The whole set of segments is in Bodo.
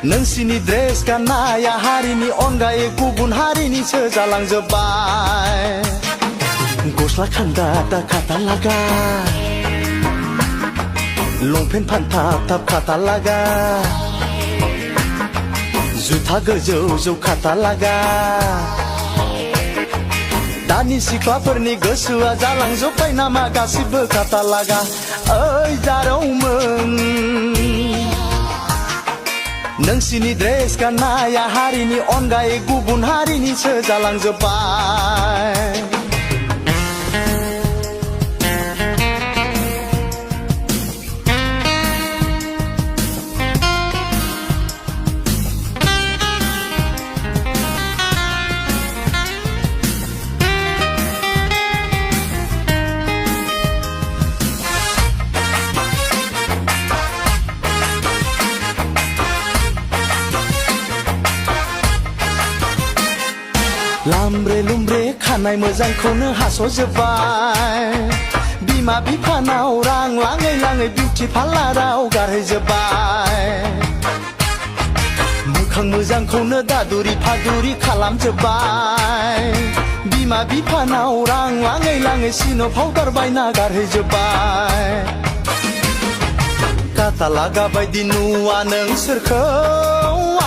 नोंसिनि ड्रेस गाननाया हारिनि अनगायै गुबुन हारिनिसो जालांजोब्बाय गस्ला खान्दा खाथा लागा लंपेन्ट फानथाब थाब खाथा लागा जुथा गोजौ जौ खाथा लागा दानि सिख्लाफोरनि गोसोआ जालांजोब्बाय नामा गासिबो खाथा लागा ओइ जारौमोन नोंसिनि ड्रेस गाननाया हारिनि अनगायै गुबुन हारिनिसो जालांजोब्बाय लामब्रे लुमब्रे खानाय मोजांखौनो हास'जोब्बाय बिमा बिफानाव रां लाङै लाङै बिउटि पार्लाराव गारहैजोब्बाय मोखां मोजांखौनो दादुरि फादुरि खालामजोब्बाय बिमा बिफानाव रां लाङै लाङै सिन' पाउडार बायना गारहैजोब्बाय खाथा लागा बायदि नुवा नोंसोरखौ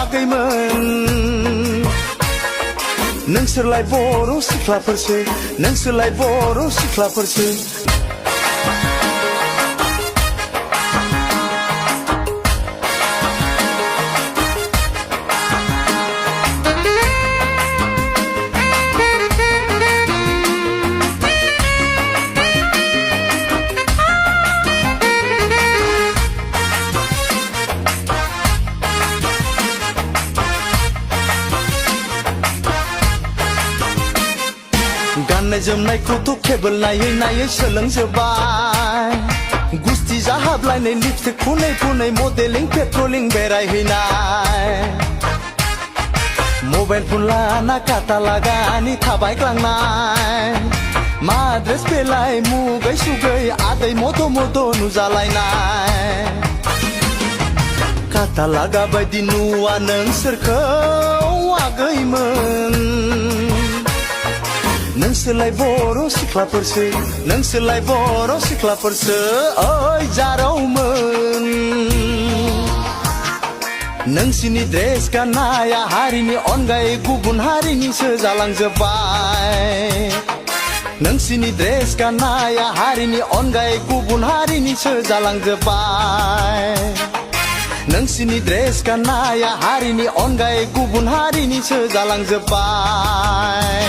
आगैमोन नोंसोरलाय बर' सिख्लाफोरसो नोंसोरलाय बर' सिख्लाफोरसो गाननाय जोमनायखौथ' केबोल नायै नायै सोलोंजोब्बाय गुस्ति जाहाबलायनाय लिपस्टिक फुनै फुनै मडेलिं पेट्रलिं बेरायहैनाय मबाइल फन लाना खाथा लागानि थाबायग्लांनाय मा ड्रेस बेलाय मुगै सुगै आदै मद' मद' नुजालायनाय खाथा लागा बायदि नुवा नोंसोरखौ आगैमोन नोंसोरलाय बर' सिख्लाफोरसो नोंसोरलाय बर' सिख्लाफोरसो ओइ जारौमोन नोंसिनि ड्रेस गाननाया हारिनि अनगायै गुबुन हारिनिसो जालांजोब्बाय नोंसिनि ड्रेस गाननाया हारिनि अनगायै गुबुन हारिनिसो जालांजोब्बाय नोंसिनि ड्रेस गाननाया हारिनि अनगायै गुबुन हारिनिसो जालांजोब्बाय